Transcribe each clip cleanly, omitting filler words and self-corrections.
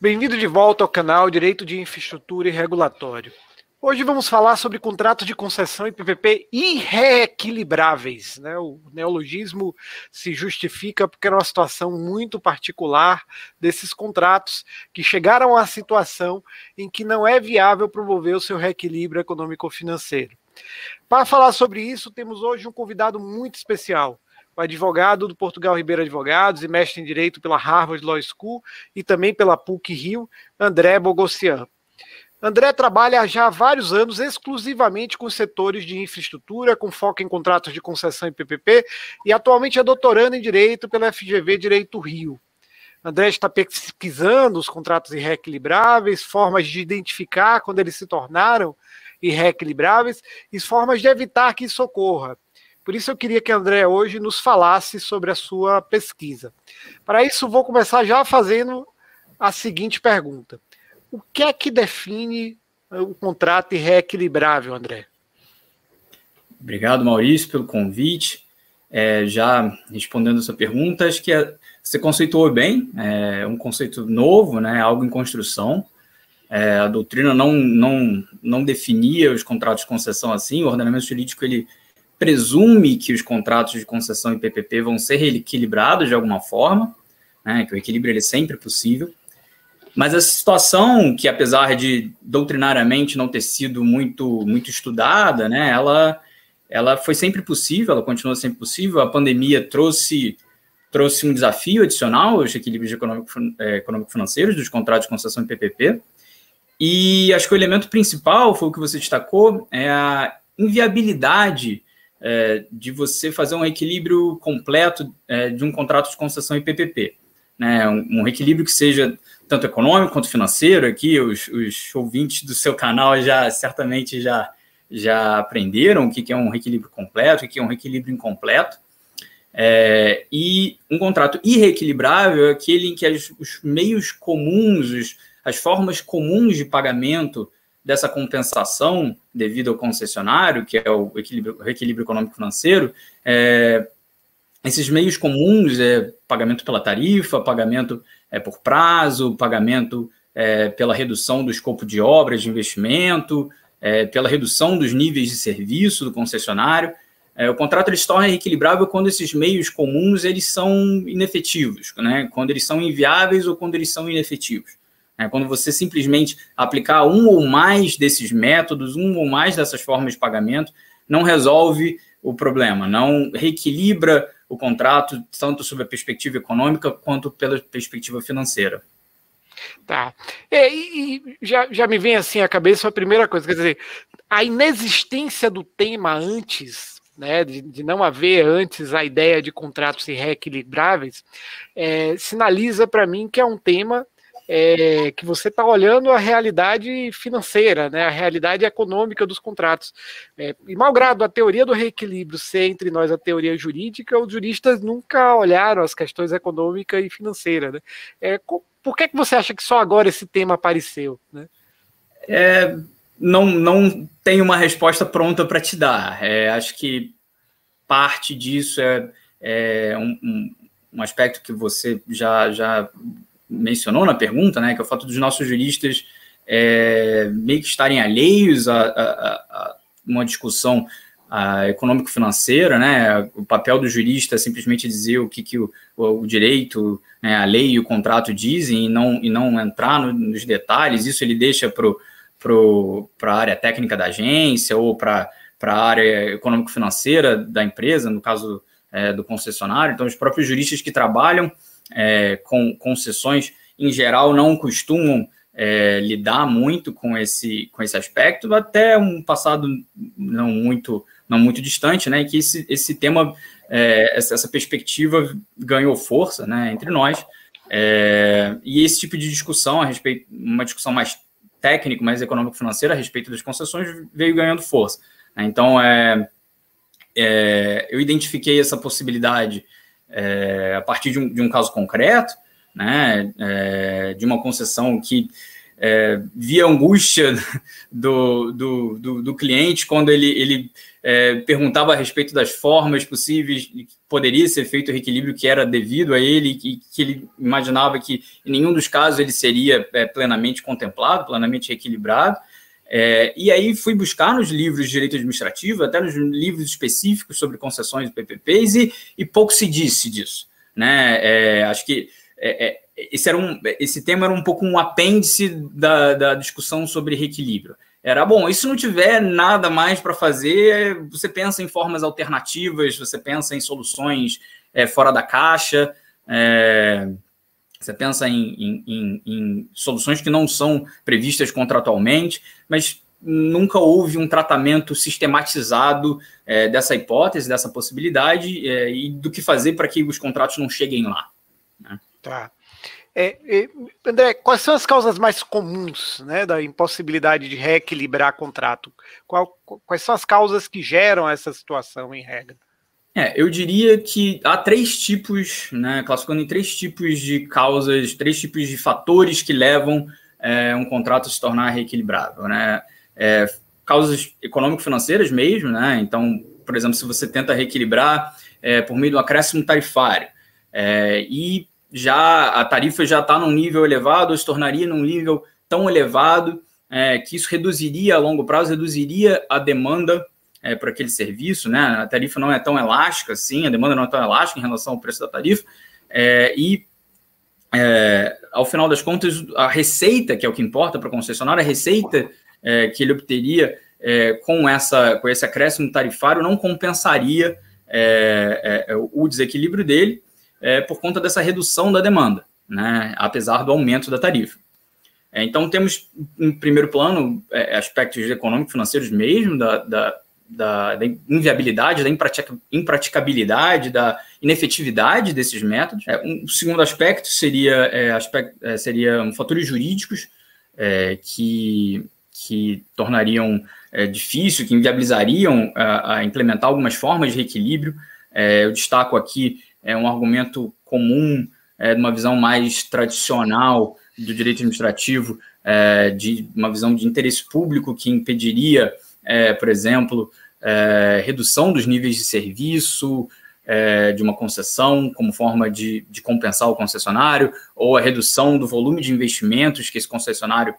Bem-vindo de volta ao canal Direito de Infraestrutura e Regulatório. Hoje vamos falar sobre contratos de concessão e PPP irreequilibráveis, né? O neologismo se justifica porque era uma situação muito particular desses contratos que chegaram à situação em que não é viável promover o seu reequilíbrio econômico-financeiro. Para falar sobre isso, temos hoje um convidado muito especial, o advogado do Portugal Ribeiro Advogados e mestre em Direito pela Harvard Law School e também pela PUC-Rio, André Bogossian. André trabalha já há vários anos exclusivamente com setores de infraestrutura, com foco em contratos de concessão e PPP, e atualmente é doutorando em Direito pela FGV Direito Rio. André está pesquisando os contratos irreequilibráveis, formas de identificar quando eles se tornaram irreequilibráveis e formas de evitar que isso ocorra. Por isso eu queria que André hoje nos falasse sobre a sua pesquisa. Para isso, vou começar já fazendo a seguinte pergunta. O que é que define o contrato irreequilibrável, André? Obrigado, Maurício, pelo convite. Já respondendo a sua pergunta, acho que você conceituou bem, é um conceito novo, né, algo em construção. A doutrina não definia os contratos de concessão assim, o ordenamento jurídico ele presume que os contratos de concessão e PPP vão ser reequilibrados de alguma forma, né, que o equilíbrio ele é sempre possível. Mas essa situação, que apesar de doutrinariamente não ter sido muito estudada, né, ela foi sempre possível, ela continua sempre possível. A pandemia trouxe um desafio adicional aos equilíbrios econômico-financeiros dos contratos de concessão e PPP. E acho que o elemento principal, foi o que você destacou, é a inviabilidade de você fazer um equilíbrio completo de um contrato de concessão e PPP. Né, um reequilíbrio que seja tanto econômico quanto financeiro. Aqui os ouvintes do seu canal certamente já aprenderam o que é um reequilíbrio completo, o que é um reequilíbrio incompleto. E um contrato irreequilibrável é aquele em que os meios comuns, as formas comuns de pagamento dessa compensação devido ao concessionário, que é o reequilíbrio econômico-financeiro, esses meios comuns pagamento pela tarifa, pagamento por prazo, pagamento pela redução do escopo de obras de investimento, pela redução dos níveis de serviço do concessionário. O contrato ele se torna reequilibrável quando esses meios comuns eles são inefetivos, né? Quando eles são inviáveis ou quando eles são inefetivos. Quando você simplesmente aplicar um ou mais desses métodos, um ou mais dessas formas de pagamento, não resolve o problema, não reequilibra o contrato, tanto sob a perspectiva econômica quanto pela perspectiva financeira. Tá. E já me vem assim à cabeça a primeira coisa, quer dizer, a inexistência do tema antes, né, de não haver antes a ideia de contratos irreequilibráveis, sinaliza para mim que é um tema que você está olhando a realidade financeira, né, a realidade econômica dos contratos. E malgrado a teoria do reequilíbrio ser entre nós a teoria jurídica, os juristas nunca olharam as questões econômica e financeira. Né? Por que você acha que só agora esse tema apareceu? Né? Não tenho uma resposta pronta para te dar. Acho que parte disso é um aspecto que você já mencionou na pergunta, né, que é o fato dos nossos juristas meio que estarem alheios a uma discussão econômico-financeira, né? O papel do jurista é simplesmente dizer o que o direito, né, a lei e o contrato dizem e não entrar nos detalhes. Isso ele deixa para a área técnica da agência ou para a área econômico-financeira da empresa, no caso do concessionário. Então, os próprios juristas que trabalham com concessões, em geral, não costumam lidar muito com esse aspecto, até um passado não muito distante, né, que esse tema, essa perspectiva ganhou força, né, entre nós, e esse tipo de discussão a respeito, uma discussão mais técnica, mais econômico-financeira a respeito das concessões veio ganhando força. Então, eu identifiquei essa possibilidade a partir de um caso concreto, né, de uma concessão que via a angústia do cliente quando ele perguntava a respeito das formas possíveis que poderia ser feito o reequilíbrio que era devido a ele, que ele imaginava que em nenhum dos casos ele seria plenamente contemplado, plenamente reequilibrado. E aí fui buscar nos livros de direito administrativo, até nos livros específicos sobre concessões e PPPs, e pouco se disse disso, né? Acho que esse tema era um pouco um apêndice da discussão sobre reequilíbrio. Era, bom, e se não tiver nada mais para fazer, você pensa em formas alternativas, você pensa em soluções fora da caixa, você pensa em soluções que não são previstas contratualmente, mas nunca houve um tratamento sistematizado dessa hipótese, dessa possibilidade, e do que fazer para que os contratos não cheguem lá, né? Tá. André, quais são as causas mais comuns, né, da impossibilidade de reequilibrar contrato? Quais são as causas que geram essa situação, em regra? Eu diria que há 3 tipos, né, classificando em 3 tipos de causas, 3 tipos de fatores que levam um contrato a se tornar reequilibrável, né? Causas econômico-financeiras mesmo, né? Então, por exemplo, se você tenta reequilibrar por meio do acréscimo tarifário, e já a tarifa já está num nível elevado, ou se tornaria num nível tão elevado que isso reduziria, a longo prazo, reduziria a demanda por aquele serviço, né? A tarifa não é tão elástica assim, a demanda não é tão elástica em relação ao preço da tarifa, ao final das contas, a receita, que é o que importa para o concessionário, a receita que ele obteria com esse acréscimo tarifário não compensaria o desequilíbrio dele, por conta dessa redução da demanda, né, apesar do aumento da tarifa. Então, temos, em primeiro plano, aspectos econômico-financeiros mesmo, da inviabilidade, da impraticabilidade, da inefetividade desses métodos. Um segundo aspecto seria fatores jurídicos que tornariam difícil, que inviabilizariam a implementar algumas formas de reequilíbrio. Eu destaco aqui um argumento comum de uma visão mais tradicional do direito administrativo, de uma visão de interesse público que impediria, por exemplo, redução dos níveis de serviço de uma concessão como forma de compensar o concessionário, ou a redução do volume de investimentos que esse concessionário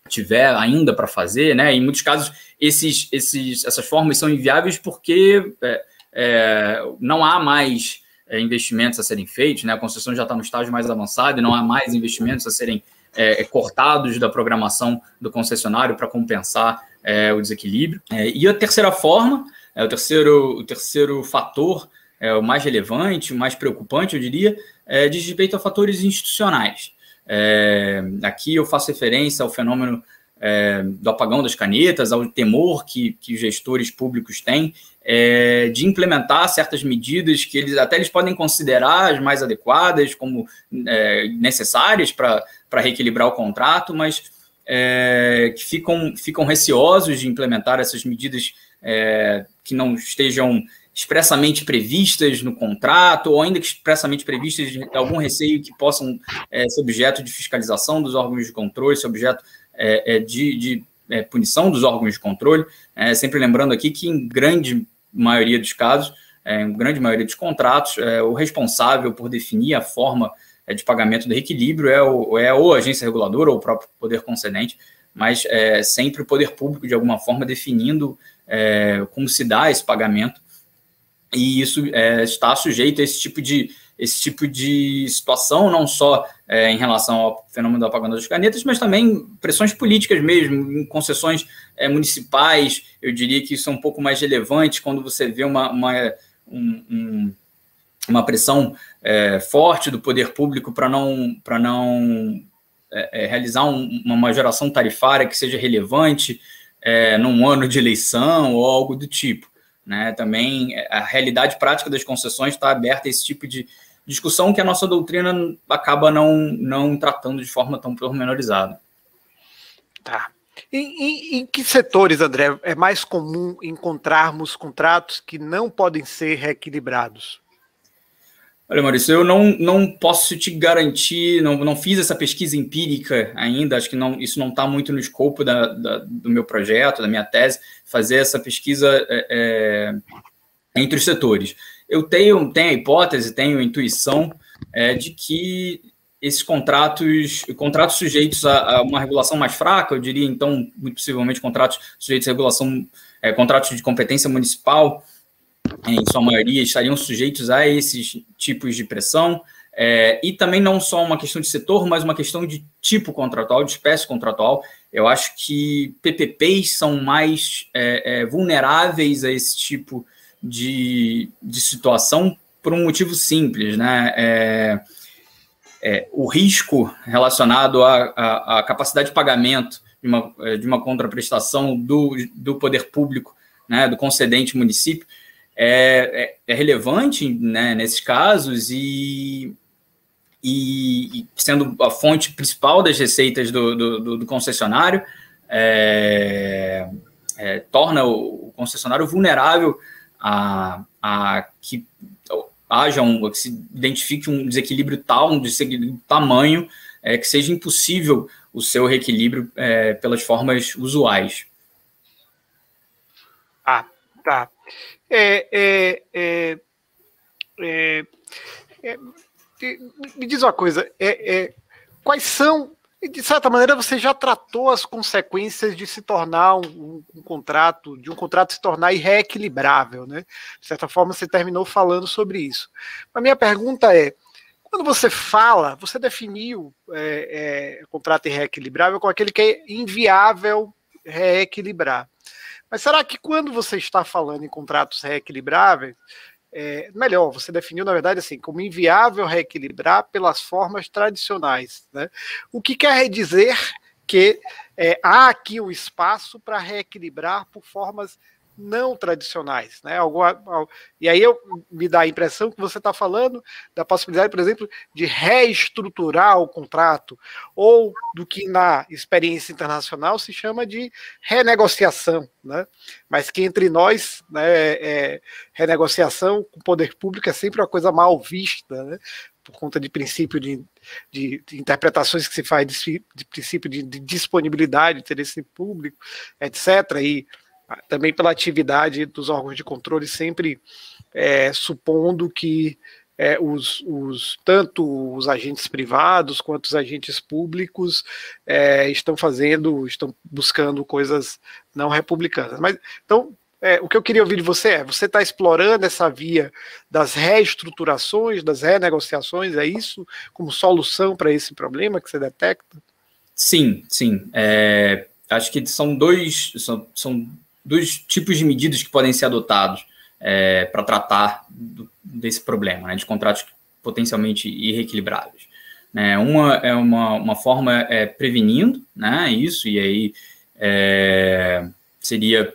tiver ainda para fazer, né? Em muitos casos, essas formas são inviáveis porque não há mais investimentos a serem feitos, né? A concessão já está no estágio mais avançado e não há mais investimentos a serem cortados da programação do concessionário para compensar o desequilíbrio. E a terceira forma, o terceiro fator, o mais relevante, o mais preocupante, eu diria, diz respeito a fatores institucionais. Aqui eu faço referência ao fenômeno do apagão das canetas, ao temor que os gestores públicos têm de implementar certas medidas que eles podem considerar as mais adequadas, como necessárias para reequilibrar o contrato, mas que ficam receosos de implementar essas medidas que não estejam expressamente previstas no contrato, ou ainda que expressamente previstas, de algum receio que possam ser objeto de fiscalização dos órgãos de controle, ser objeto de punição dos órgãos de controle, sempre lembrando aqui que em grande maioria dos casos, em grande maioria dos contratos, o responsável por definir a forma de pagamento do reequilíbrio é ou a agência reguladora ou o próprio poder concedente, mas sempre o poder público, de alguma forma, definindo como se dá esse pagamento, e isso está sujeito a esse tipo de situação, não só em relação ao fenômeno do apagão das canetas, mas também pressões políticas mesmo, em concessões municipais. Eu diria que isso é um pouco mais relevante quando você vê uma pressão forte do poder público para não realizar uma majoração tarifária que seja relevante num ano de eleição ou algo do tipo, né? Também a realidade prática das concessões está aberta a esse tipo de discussão que a nossa doutrina acaba não tratando de forma tão pormenorizada. Tá. Em que setores, André, é mais comum encontrarmos contratos que não podem ser reequilibrados? Olha, Maurício, eu não posso te garantir, não fiz essa pesquisa empírica ainda, acho que isso não está muito no escopo do meu projeto, da minha tese, fazer essa pesquisa entre os setores. Eu tenho a hipótese, tenho a intuição de que esses contratos sujeitos a uma regulação mais fraca, eu diria, então, muito possivelmente, contratos sujeitos à regulação, contratos de competência municipal, em sua maioria, estariam sujeitos a esses tipos de pressão, e também não só uma questão de setor, mas uma questão de tipo contratual, de espécie contratual. Eu acho que PPPs são mais vulneráveis a esse tipo de situação por um motivo simples, né? O risco relacionado à capacidade de pagamento de uma contraprestação do poder público, né, do concedente município, é relevante, né, nesses casos e sendo a fonte principal das receitas do concessionário, torna o concessionário vulnerável a que que se identifique um desequilíbrio tamanho, que seja impossível o seu reequilíbrio pelas formas usuais. Ah, tá. Me diz uma coisa, quais são, de certa maneira você já tratou as consequências de se tornar um contrato se tornar irreequilibrável, né? De certa forma você terminou falando sobre isso. A minha pergunta quando você fala, você definiu contrato irreequilibrável com aquele que é inviável reequilibrar. Mas será que quando você está falando em contratos reequilibráveis, melhor, você definiu, na verdade, assim, como inviável reequilibrar pelas formas tradicionais, né? O que quer dizer que há aqui um espaço para reequilibrar por formas não tradicionais, né? E aí me dá a impressão que você está falando da possibilidade, por exemplo, de reestruturar o contrato, ou do que na experiência internacional se chama de renegociação, né? Mas que entre nós, né, renegociação com o poder público é sempre uma coisa mal vista, né? Por conta de princípio de interpretações que se faz de princípio de disponibilidade, interesse público, etc., e também pela atividade dos órgãos de controle, sempre supondo que tanto os agentes privados quanto os agentes públicos estão buscando coisas não republicanas. Mas, então, o que eu queria ouvir de você você está explorando essa via das reestruturações, das renegociações, é isso? Como solução para esse problema que você detecta? Sim. Acho que são dois tipos de medidas que podem ser adotados para tratar desse problema, né, de contratos potencialmente irreequilibráveis. Né? Uma é uma forma prevenindo, né, isso, e aí seria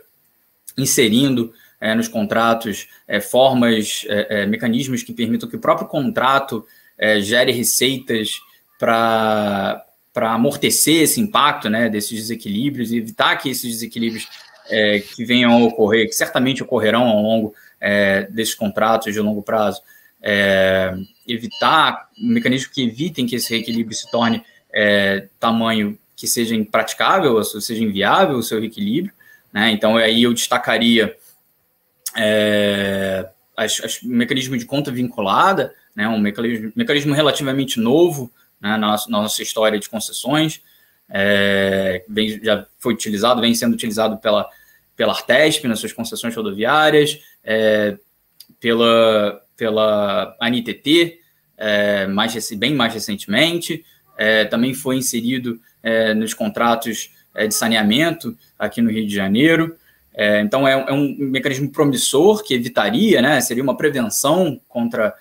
inserindo nos contratos mecanismos que permitam que o próprio contrato gere receitas para amortecer esse impacto, né, desses desequilíbrios e evitar que esses desequilíbrios que venham a ocorrer, que certamente ocorrerão ao longo desses contratos de longo prazo, evitar mecanismos que evitem que esse reequilíbrio se torne tamanho que seja impraticável, ou seja inviável o seu reequilíbrio, né? Então, aí eu destacaria o mecanismo de conta vinculada, né? Um mecanismo relativamente novo, né, na nossa história de concessões, já foi utilizado, vem sendo utilizado pela Artesp nas suas concessões rodoviárias, pela ANTT, bem mais recentemente, também foi inserido nos contratos de saneamento aqui no Rio de Janeiro. Então, é um mecanismo promissor que evitaria, né, seria uma prevenção contra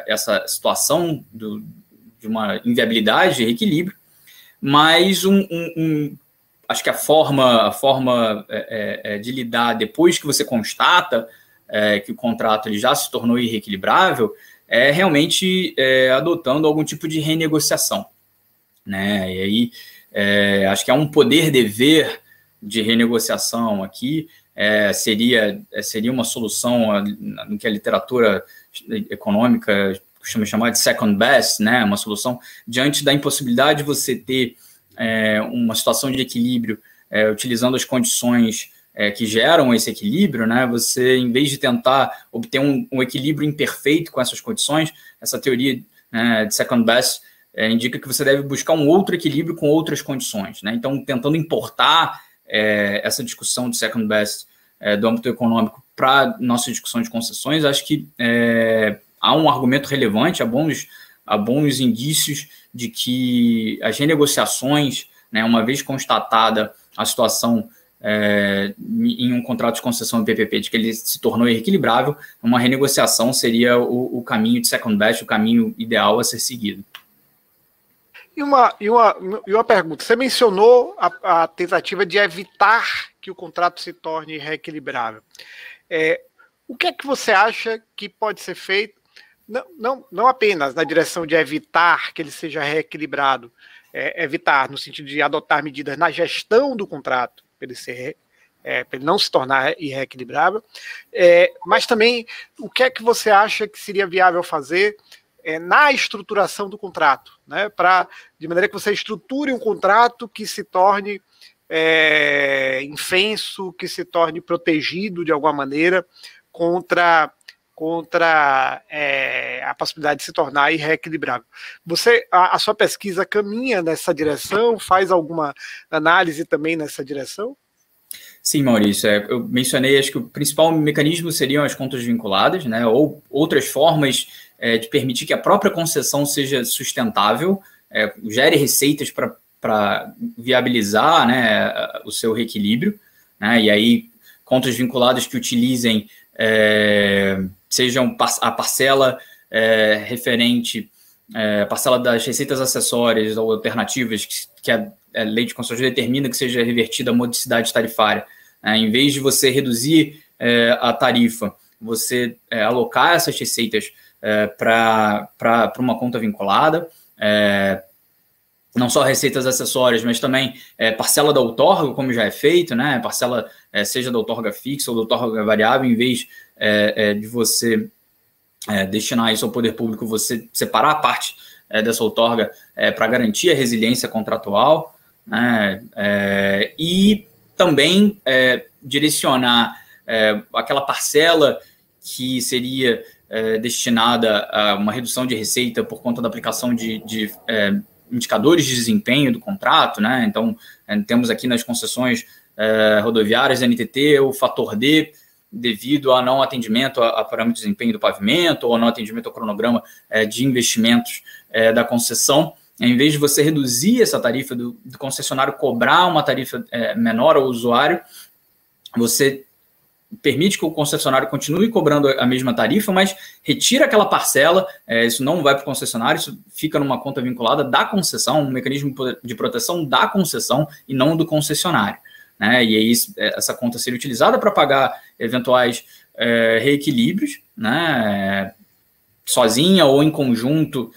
essa situação de uma inviabilidade de reequilíbrio, mas acho que a forma de lidar depois que você constata que o contrato ele já se tornou irreequilibrável é realmente adotando algum tipo de renegociação, né? E aí acho que há um poder-dever de renegociação aqui seria uma solução no que a literatura econômica costuma chamar de second best, né? Uma solução diante da impossibilidade de você ter uma situação de equilíbrio utilizando as condições que geram esse equilíbrio, né? Você, em vez de tentar obter um equilíbrio imperfeito com essas condições, essa teoria de second best indica que você deve buscar um outro equilíbrio com outras condições, né? Então, tentando importar essa discussão de second best do âmbito econômico para nossa discussão de concessões, acho que há um argumento relevante, há bons indícios de que as renegociações, né, uma vez constatada a situação em um contrato de concessão do PPP, de que ele se tornou irreequilibrável, uma renegociação seria o caminho de second best, o caminho ideal a ser seguido. E uma pergunta, você mencionou a tentativa de evitar que o contrato se torne reequilibrável. O que é que você acha que pode ser feito, não apenas na direção de evitar que ele seja reequilibrado, evitar no sentido de adotar medidas na gestão do contrato, para ele não se tornar irreequilibrável, mas também o que é que você acha que seria viável fazer na estruturação do contrato, né, de maneira que você estruture um contrato que se torne infenso, que se torne protegido de alguma maneira contra a possibilidade de se tornar irreequilibrável. A sua pesquisa caminha nessa direção? Faz alguma análise também nessa direção? Sim, Maurício. Eu mencionei, acho que o principal mecanismo seriam as contas vinculadas, né, ou outras formas de permitir que a própria concessão seja sustentável, gere receitas para viabilizar, né, o seu reequilíbrio, né, e aí contas vinculadas que utilizem sejam a parcela referente, parcela das receitas acessórias ou alternativas que a lei de concessões determina que seja revertida a modicidade tarifária. Em vez de você reduzir a tarifa, você alocar essas receitas para uma conta vinculada, não só receitas acessórias, mas também parcela da outorga, como já é feito, né? Parcela seja da outorga fixa ou da outorga variável, em vez de você destinar isso ao poder público, você separar a parte dessa outorga para garantir a resiliência contratual, né? E também direcionar aquela parcela que seria destinada a uma redução de receita por conta da aplicação de indicadores de desempenho do contrato, né? Então, temos aqui nas concessões rodoviárias da NTT o fator D, devido a não atendimento a parâmetro de desempenho do pavimento ou não atendimento ao cronograma de investimentos da concessão. Em vez de você reduzir essa tarifa do concessionário cobrar uma tarifa menor ao usuário, você permite que o concessionário continue cobrando a mesma tarifa, mas retira aquela parcela, isso não vai para o concessionário, isso fica numa conta vinculada da concessão, um mecanismo de proteção da concessão e não do concessionário, né? E aí essa conta seria utilizada para pagar eventuais reequilíbrios, né? Sozinha ou em conjunto,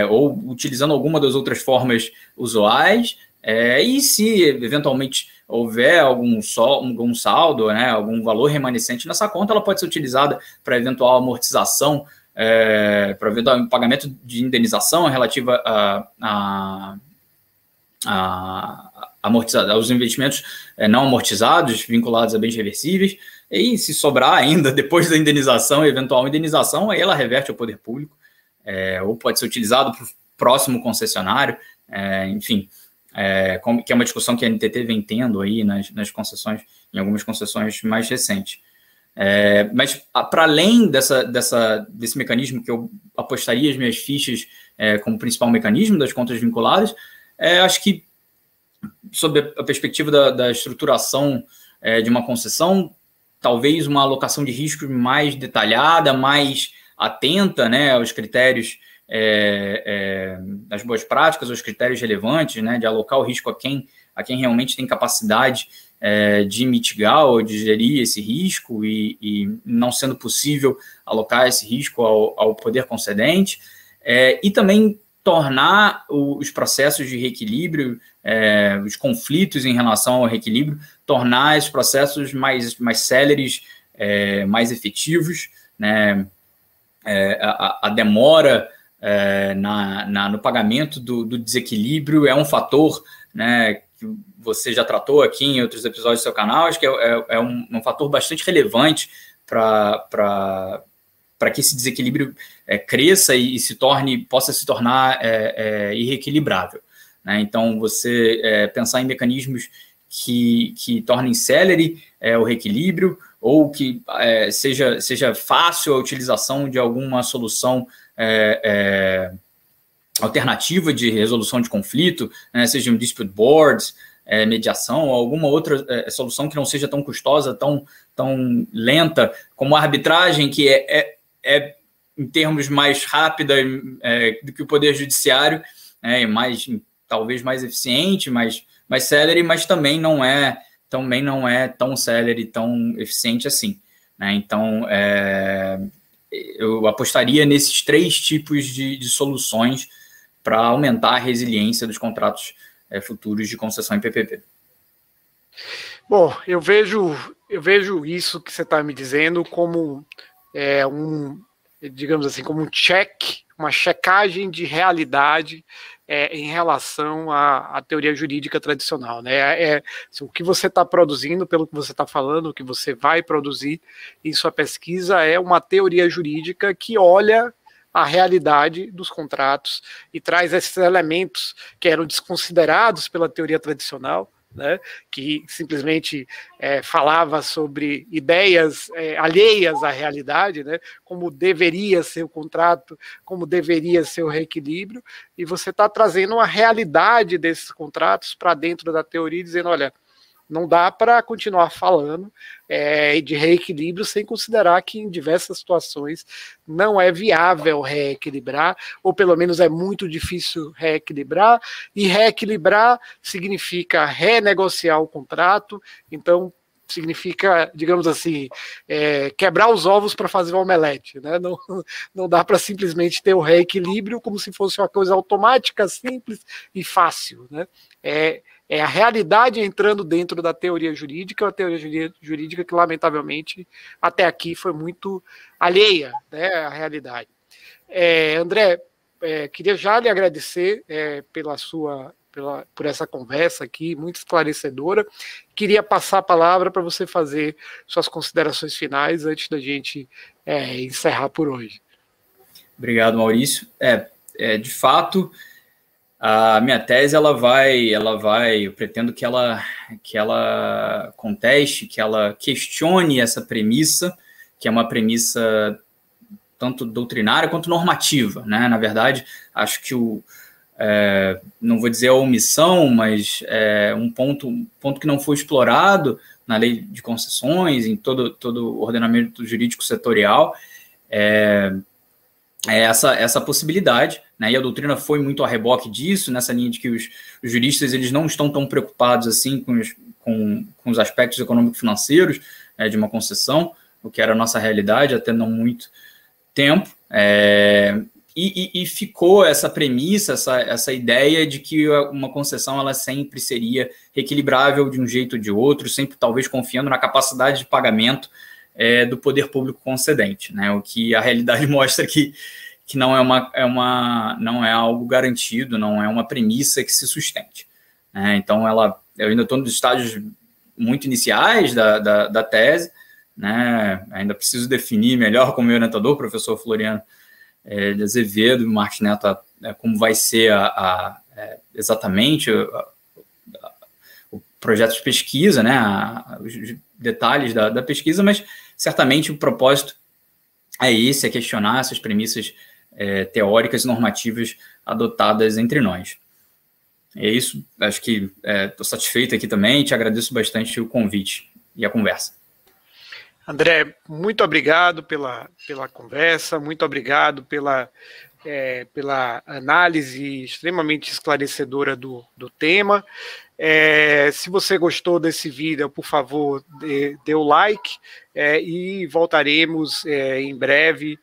ou utilizando alguma das outras formas usuais, e se eventualmente houver algum saldo, né, algum valor remanescente nessa conta, ela pode ser utilizada para eventual amortização, para eventual pagamento de indenização relativa aos investimentos não amortizados, vinculados a bens reversíveis, e se sobrar ainda, depois da indenização, eventual indenização, aí ela reverte ao poder público, ou pode ser utilizado para o próximo concessionário, enfim, que é uma discussão que a NTT vem tendo aí nas concessões, em algumas concessões mais recentes. Mas, para além desse mecanismo que eu apostaria as minhas fichas como principal mecanismo das contas vinculadas, acho que, sob a perspectiva da estruturação de uma concessão, talvez uma alocação de riscos mais detalhada, mais atenta, né, aos critérios das boas práticas, aos critérios relevantes, né, de alocar o risco a quem realmente tem capacidade de mitigar ou de gerir esse risco e não sendo possível alocar esse risco ao poder concedente, e também tornar os processos de reequilíbrio, os conflitos em relação ao reequilíbrio, tornar esses processos mais céleres, mais efetivos, né? A demora no pagamento do desequilíbrio é um fator, né, que você já tratou aqui em outros episódios do seu canal, acho que é um fator bastante relevante para que esse desequilíbrio cresça e possa se tornar irreequilibrável, né? Então, você pensar em mecanismos que tornem célere o reequilíbrio, ou que seja fácil a utilização de alguma solução alternativa de resolução de conflito, né, seja um dispute boards, mediação, ou alguma outra solução que não seja tão custosa, tão lenta, como a arbitragem, que é em termos mais rápida do que o Poder Judiciário, talvez mais eficiente, mais célere, mas também não é tão célere, tão eficiente assim, né? Então, eu apostaria nesses 3 tipos de soluções para aumentar a resiliência dos contratos futuros de concessão em PPP. Bom, eu vejo isso que você está me dizendo como digamos assim, como um uma checagem de realidade em relação à teoria jurídica tradicional, né? Assim, o que você está produzindo, pelo que você está falando, o que você vai produzir em sua pesquisa é uma teoria jurídica que olha a realidade dos contratos e traz esses elementos que eram desconsiderados pela teoria tradicional, né, que simplesmente falava sobre ideias alheias à realidade, né, como deveria ser o contrato, como deveria ser o reequilíbrio, e você está trazendo a realidade desses contratos para dentro da teoria, dizendo, olha, não dá para continuar falando de reequilíbrio sem considerar que em diversas situações não é viável reequilibrar, ou pelo menos é muito difícil reequilibrar, e reequilibrar significa renegociar o contrato, então significa, digamos assim, quebrar os ovos para fazer o omelete, né? Não dá para simplesmente ter o reequilíbrio como se fosse uma coisa automática, simples e fácil, né? É a realidade entrando dentro da teoria jurídica, uma teoria jurídica que, lamentavelmente, até aqui foi muito alheia, né, à realidade. André, queria já lhe agradecer por essa conversa aqui, muito esclarecedora. Queria passar a palavra para você fazer suas considerações finais antes da gente encerrar por hoje. Obrigado, Maurício. De fato, a minha tese eu pretendo que ela conteste, que ela questione essa premissa, que é uma premissa tanto doutrinária quanto normativa, né? Na verdade, acho que não vou dizer a omissão, mas um ponto que não foi explorado na lei de concessões, em todo o ordenamento jurídico setorial, essa possibilidade, né? E a doutrina foi muito a reboque disso, nessa linha de que os juristas eles não estão tão preocupados assim com os aspectos econômico-financeiros de uma concessão, o que era a nossa realidade até não muito tempo, e ficou essa premissa, essa ideia de que uma concessão ela sempre seria reequilibrável de um jeito ou de outro, sempre talvez confiando na capacidade de pagamento do poder público concedente, né? O que a realidade mostra que não não é algo garantido, não é uma premissa que se sustente, né? Então, eu ainda estou nos estágios muito iniciais da tese, né? Ainda preciso definir melhor com o meu orientador, o professor Floriano de Azevedo, Martins Neto, como vai ser exatamente o projeto de pesquisa, né? Os detalhes da pesquisa, mas certamente o propósito é questionar essas premissas teóricas e normativas adotadas entre nós. É isso, acho que estou satisfeito aqui também, te agradeço bastante o convite e a conversa. André, muito obrigado pela conversa, muito obrigado pela análise extremamente esclarecedora do tema. Se você gostou desse vídeo, por favor, dê o like e voltaremos em breve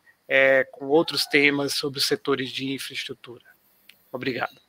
com outros temas sobre os setores de infraestrutura. Obrigado.